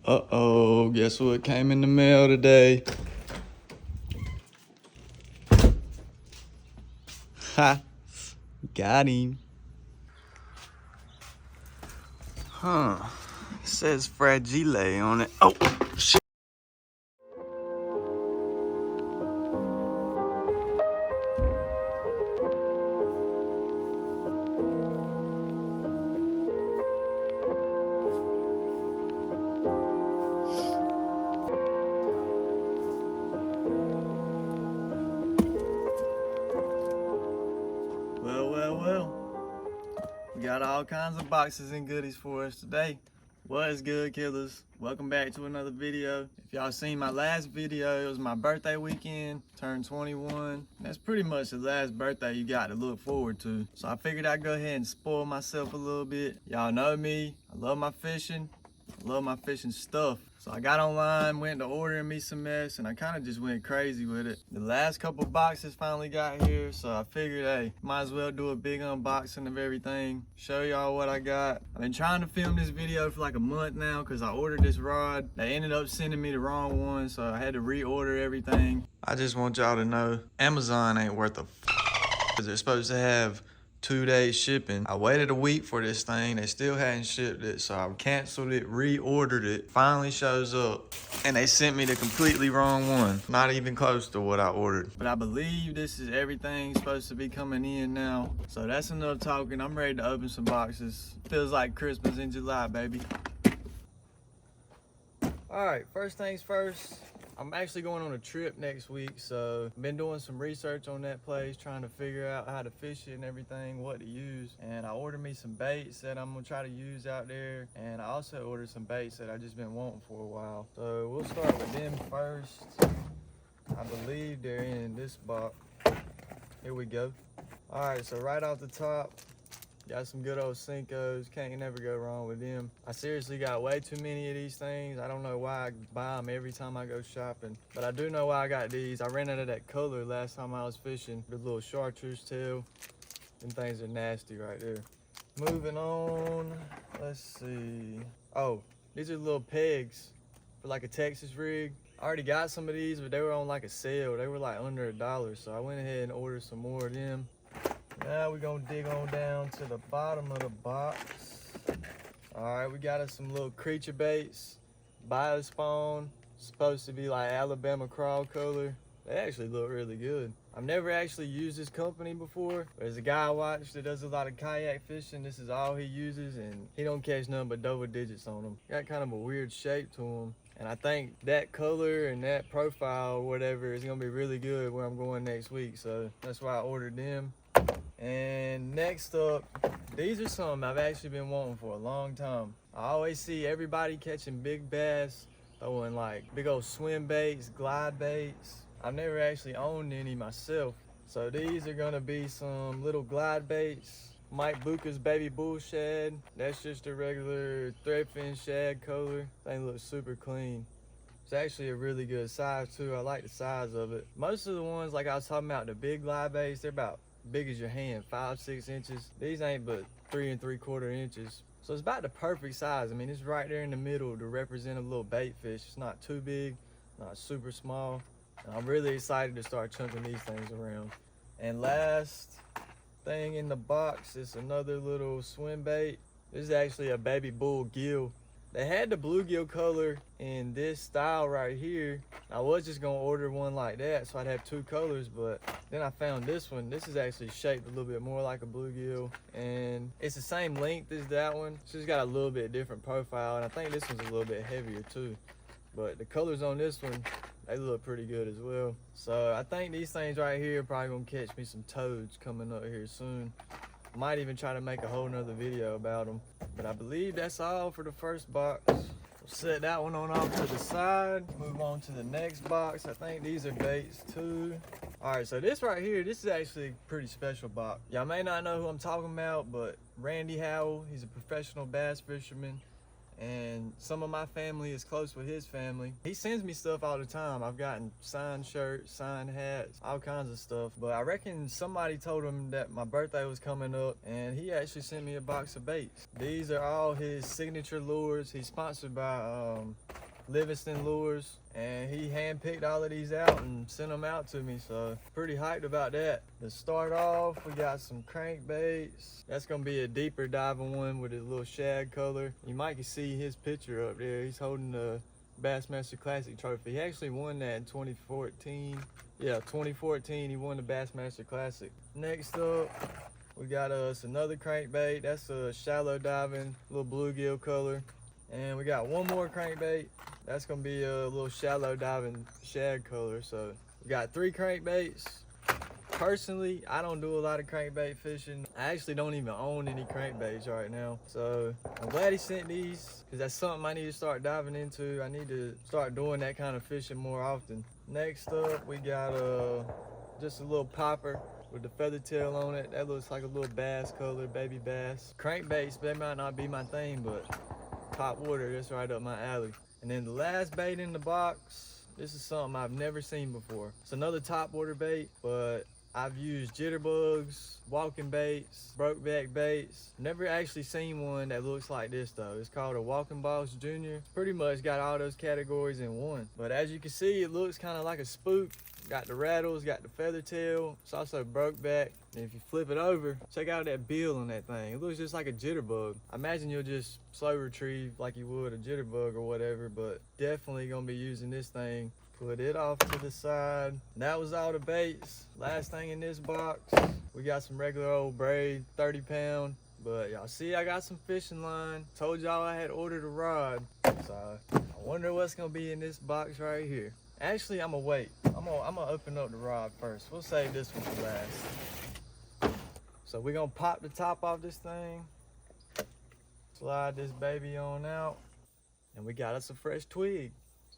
Uh-oh, guess what came in the mail today? Ha! Got him. Huh. It says fragile on it. Oh, shit. Well. We got all kinds of boxes and goodies for us today. What is good, killers? Welcome back to another video. If y'all seen my last video, it was my birthday weekend, turned 21. That's pretty much the last birthday you got to look forward to. So I figured I'd go ahead and spoil myself a little bit. Y'all know me, I love my fishing. I love my fishing stuff. So I got online, went to ordering me some mess, and I kind of just went crazy with it. The last couple boxes finally got here, so I figured, hey, might as well do a big unboxing of everything, show y'all what I got. I've been trying to film this video for like a month now because I ordered this rod. They ended up sending me the wrong one, so I had to reorder everything. I just want y'all to know, Amazon ain't worth a because they're supposed to have 2 days shipping. I waited a week for this thing. They still hadn't shipped it, so I canceled it, reordered it. Finally shows up, and they sent me the completely wrong one. Not even close to what I ordered. But I believe this is everything supposed to be coming in now. So that's enough talking. I'm ready to open some boxes. Feels like Christmas in July, baby. All right, first things first. I'm actually going on a trip next week, so I've been doing some research on that place, trying to figure out how to fish it and everything, what to use. And I ordered me some baits that I'm gonna try to use out there. And I also ordered some baits that I've just been wanting for a while. So we'll start with them first. I believe they're in this box. Here we go. All right, so right off the top, got some good old Senkos. Can't never go wrong with them. I seriously got way too many of these things. I don't know why I buy them every time I go shopping, but I do know why I got these. I ran out of that color last time I was fishing. The little chartreuse tail. Them things are nasty right there. Moving on, let's see. Oh, these are little pegs for like a Texas rig. I already got some of these, but they were on like a sale. They were like under $1, so I went ahead and ordered some more of them. Now we're gonna dig on down to the bottom of the box. All right, we got us some little creature baits. Biospawn, supposed to be like Alabama crawl color. They actually look really good. I've never actually used this company before. There's a guy I watch that does a lot of kayak fishing. This is all he uses, and he don't catch nothing but double digits on them. Got kind of a weird shape to them. And I think that color and that profile or whatever is gonna be really good where I'm going next week. So that's why I ordered them. And next up, these are some I've actually been wanting for a long time. I always see everybody catching big bass, throwing like big old swim baits, glide baits. I've never actually owned any myself. So these are gonna be some little glide baits. Mike Buca's baby bull shad. That's just a regular threadfin shad color. Thing looks super clean. It's actually a really good size too. I like the size of it. Most of the ones like I was talking about, the big glide baits, they're about big as your hand, 5-6 inches. These ain't but 3 3/4 inches. So it's about the perfect size. I mean, it's right there in the middle to represent a little bait fish. It's not too big, not super small. And I'm really excited to start chunking these things around. And last thing in the box is another little swim bait. This is actually a baby bull gill. They had the bluegill color in this style right here. I was just gonna order one like that so I'd have 2 colors, but then I found this one. This is actually shaped a little bit more like a bluegill, and it's the same length as that one. It's just got a little bit different profile, and I think this one's a little bit heavier too. But the colors on this one, they look pretty good as well. So I think these things right here are probably gonna catch me some toads coming up here soon. Might even try to make a whole nother video about them. But I believe that's all for the first box. We'll set that one on off to the side. Move on to the next box. I think these are baits too. All right, so this right here, this is actually a pretty special box. Y'all may not know who I'm talking about, but Randy Howell, he's a professional bass fisherman. and some of my family is close with his family. He sends me stuff all the time. I've gotten signed shirts, signed hats, all kinds of stuff. But I reckon somebody told him that my birthday was coming up, and he actually sent me a box of baits. These are all his signature lures. He's sponsored by Livingston Lures, and he handpicked all of these out and sent them out to me, so pretty hyped about that. To start off, we got some crankbaits. That's gonna be a deeper diving one with a little shad color. You might can see his picture up there. He's holding the Bassmaster Classic trophy. He actually won that in 2014. Yeah, 2014 he won the Bassmaster Classic. Next up, we got us another crankbait. That's a shallow diving, little bluegill color. And we got one more crankbait. That's gonna be a little shallow diving shad color. So we got 3 crankbaits. Personally, I don't do a lot of crankbait fishing. I actually don't even own any crankbaits right now. So I'm glad he sent these, because that's something I need to start diving into. I need to start doing that kind of fishing more often. Next up, we got just a little popper with the feather tail on it. That looks like a little bass color, baby bass. Crankbaits, they might not be my thing, but top water, that's right up my alley. And then the last bait in the box, this is something I've never seen before. It's another top water bait, but I've used jitterbugs, walking baits, brokeback baits. Never actually seen one that looks like this though. It's called a Walking Boss Junior. Pretty much got all those categories in one. But as you can see, it looks kind of like a spook. Got the rattles, got the feather tail. It's also broke back. And if you flip it over, check out that bill on that thing. It looks just like a jitterbug. I imagine you'll just slow retrieve like you would a jitterbug or whatever, but definitely gonna be using this thing. Put it off to the side. That was all the baits. Last thing in this box, we got some regular old braid, 30 pound. But y'all see, I got some fishing line. Told y'all I had ordered a rod. So I wonder what's gonna be in this box right here. Actually, I'm gonna wait. I'm gonna open up the rod first. We'll save this one for last. So we're gonna pop the top off this thing, slide this baby on out, and we got us a fresh twig.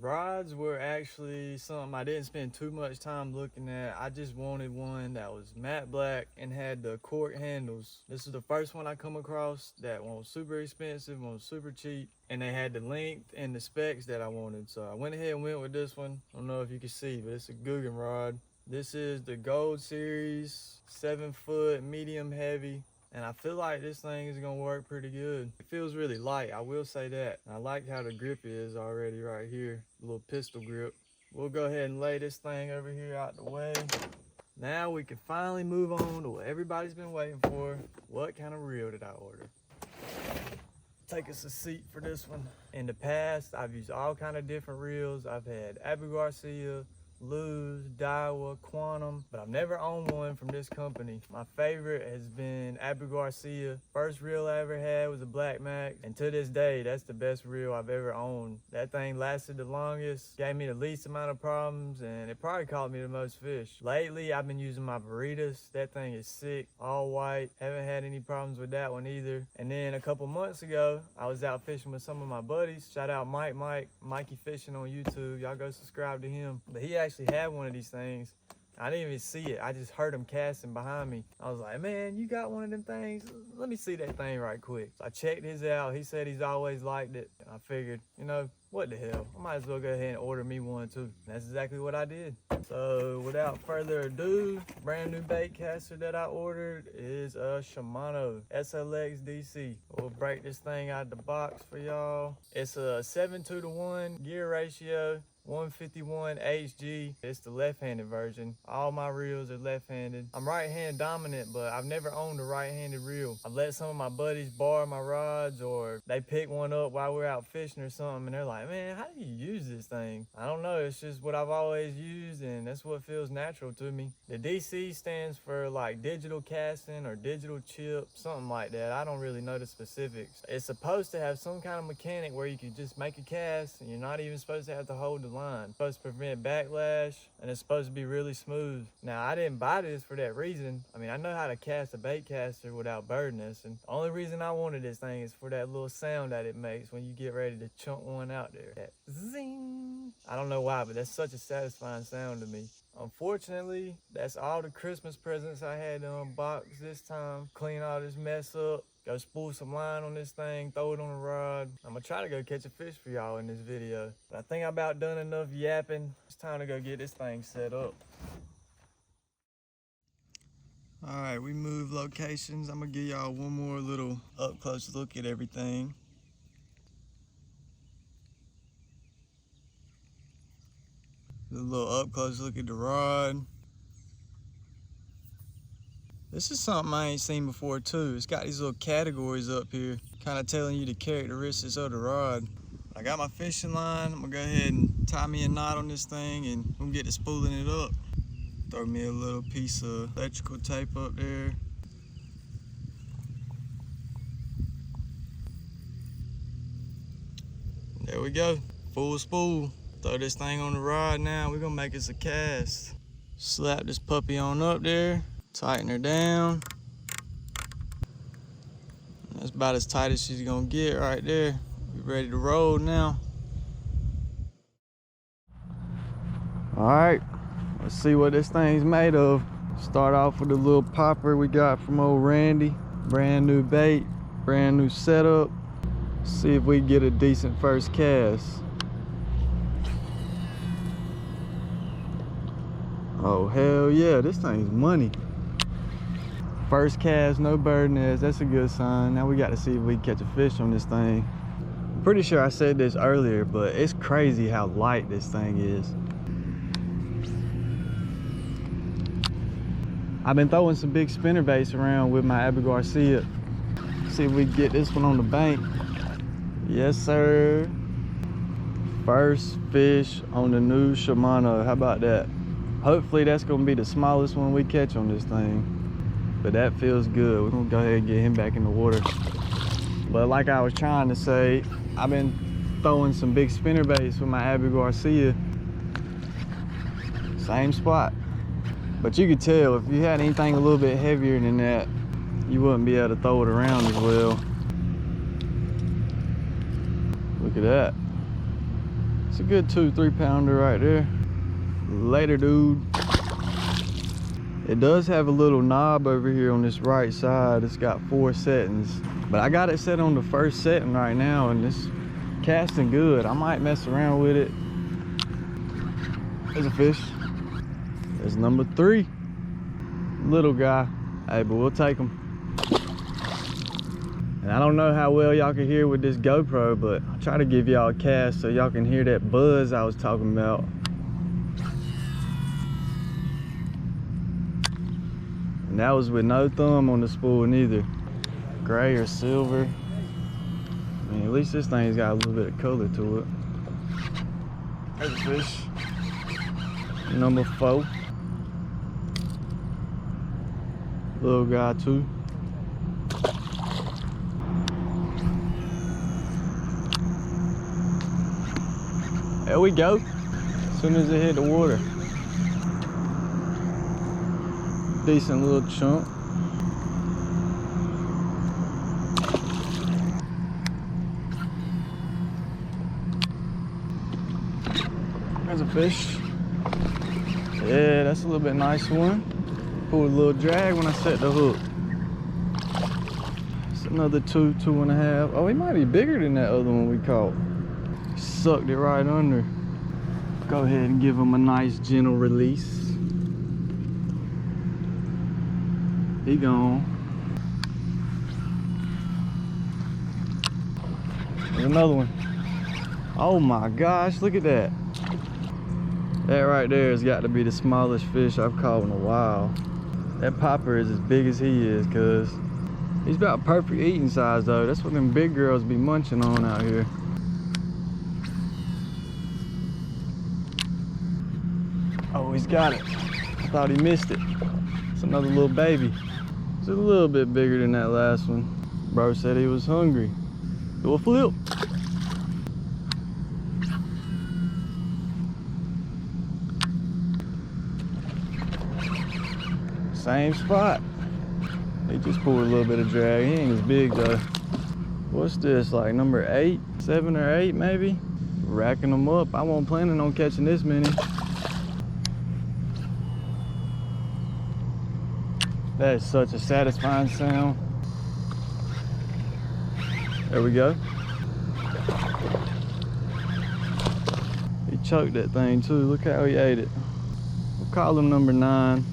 Rods were actually something I didn't spend too much time looking at. I just wanted one that was matte black and had the cork handles. This is the first one I come across that one was super expensive, one was super cheap, and they had the length and the specs that I wanted. So I went ahead and went with this one. I don't know if you can see, but it's a Guggen rod. This is the Gold Series, 7 foot, medium heavy. And I feel like this thing is gonna work pretty good. It feels really light, I will say that. I like how the grip is already right here, a little pistol grip. We'll go ahead and lay this thing over here out the way. Now we can finally move on to what everybody's been waiting for. What kind of reel did I order? Take us a seat for this one. In the past, I've used all kind of different reels. I've had Abu Garcia, Luz, Daiwa, Quantum, but I've never owned one from this company. My favorite has been Abu Garcia. First reel I ever had was a Black Mac, and to this day, that's the best reel I've ever owned. That thing lasted the longest, gave me the least amount of problems, and it probably caught me the most fish. Lately, I've been using my Veritas. That thing is sick, all white. Haven't had any problems with that one either. And then a couple months ago, I was out fishing with some of my buddies. Shout out Mikey Fishing on YouTube. Y'all go subscribe to him. But he actually had one of these things. I didn't even see it. I just heard him casting behind me. I was like, man, you got one of them things? Let me see that thing right quick. So I checked his out. He said he's always liked it. I figured, you know, what the hell? I might as well go ahead and order me one too. And that's exactly what I did. So without further ado, brand new baitcaster that I ordered is a Shimano SLX DC. We'll break this thing out of the box for y'all. It's a 7:2-to-1 gear ratio. 151 HG. It's the left-handed version. All my reels are left-handed. I'm right-hand dominant, but I've never owned a right-handed reel. I've let some of my buddies borrow my rods, or they pick one up while we're out fishing or something, and they're like, man, how do you use this thing? I don't know. It's just what I've always used, and that's what feels natural to me. The DC stands for like digital casting or digital chip, something like that. I don't really know the specifics. It's supposed to have some kind of mechanic where you can just make a cast, and you're not even supposed to have to hold the line. It's supposed to prevent backlash, and it's supposed to be really smooth. Now, I didn't buy this for that reason. I mean, I know how to cast a baitcaster without birding this, and the only reason I wanted this thing is for that little sound that it makes when you get ready to chunk one out there. That zing. I don't know why, but that's such a satisfying sound to me. Unfortunately, that's all the Christmas presents I had to unbox this time. Clean all this mess up. go spool some line on this thing, throw it on a rod. I'm gonna try to go catch a fish for y'all in this video. But I think I about done enough yapping. It's time to go get this thing set up. All right, we moved locations. I'm gonna give y'all one more little up close look at everything. A little up close look at the rod. This is something I ain't seen before too. It's got these little categories up here, kind of telling you the characteristics of the rod. I got my fishing line. I'm gonna go ahead and tie me a knot on this thing and I'm gonna get to spooling it up. Throw me a little piece of electrical tape up there. There we go, full spool. Throw this thing on the rod now. We're gonna make us a cast. Slap this puppy on up there, tighten her down. That's about as tight as she's gonna get right there. We ready to roll now. All right, let's see what this thing's made of. Start off with a little popper we got from old Randy. Brand new bait, brand new setup. See if we can get a decent first cast. Oh, hell yeah, this thing's money. First cast, no bird nest, that's a good sign. Now we got to see if we can catch a fish on this thing. I'm pretty sure I said this earlier, but it's crazy how light this thing is. I've been throwing some big spinner baits around with my Abu Garcia. See if we can get this one on the bank. Yes, sir. First fish on the new Shimano. How about that? Hopefully that's gonna be the smallest one we catch on this thing. But that feels good. We're gonna go ahead and get him back in the water. But like I was trying to say, I've been throwing some big spinner baits with my Abu Garcia. Same spot. But you could tell if you had anything a little bit heavier than that, you wouldn't be able to throw it around as well. Look at that. It's a good 2-3 pounder right there. Later, dude. It does have a little knob over here on this right side. It's got 4 settings, but I got it set on the first setting right now and it's casting good. I might mess around with it. There's a fish. There's number 3. Little guy. Hey, but we'll take him. And I don't know how well y'all can hear with this GoPro, but I'll try to give y'all a cast so y'all can hear that buzz I was talking about. And that was with no thumb on the spool neither. Gray or silver. I mean, at least this thing's got a little bit of color to it. There's a fish. Number 4. Little guy too. There we go. As soon as it hit the water. Decent little chunk. There's a fish. Yeah, that's a little bit nice one. Pulled a little drag when I set the hook. It's another 2, 2.5. Oh, he might be bigger than that other one we caught. Sucked it right under. Go ahead and give him a nice gentle release. He gone. There's another one. Oh my gosh, look at that. That right there has got to be the smallest fish I've caught in a while. That popper is as big as he is, cause he's about perfect eating size though. That's what them big girls be munching on out here. Oh, he's got it. I thought he missed it. It's another little baby. It's a little bit bigger than that last one. Bro said he was hungry. Do a flip. Same spot. He just pulled a little bit of drag. He ain't as big though. What's this, like number 8, 7 or 8 maybe? Racking them up. I wasn't planning on catching this many. That is such a satisfying sound. There we go. He choked that thing too. Look how he ate it. We'll call him number 9.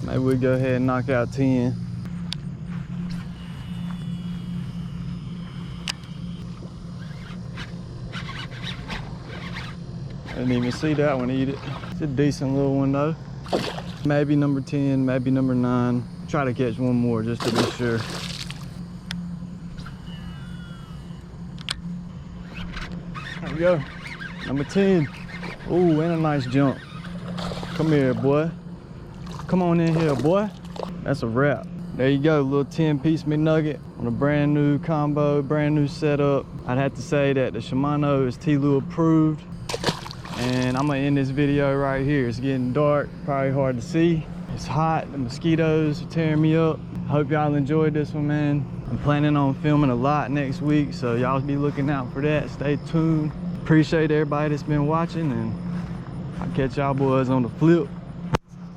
Maybe we'll go ahead and knock out 10. Didn't even see that one eat it. It's a decent little one though. Maybe number 10, maybe number 9. Try to catch one more just to be sure. There we go. Number 10. Ooh, and a nice jump. Come here, boy. Come on in here, boy. That's a wrap. There you go, little 10-piece McNugget on a brand new combo, brand new setup. I'd have to say that the Shimano is TLU approved. And I'm gonna end this video right here. It's getting dark, probably hard to see. It's hot, the mosquitoes are tearing me up. Hope y'all enjoyed this one, man. I'm planning on filming a lot next week, so y'all be looking out for that. Stay tuned. Appreciate everybody that's been watching, and I'll catch y'all boys on the flip.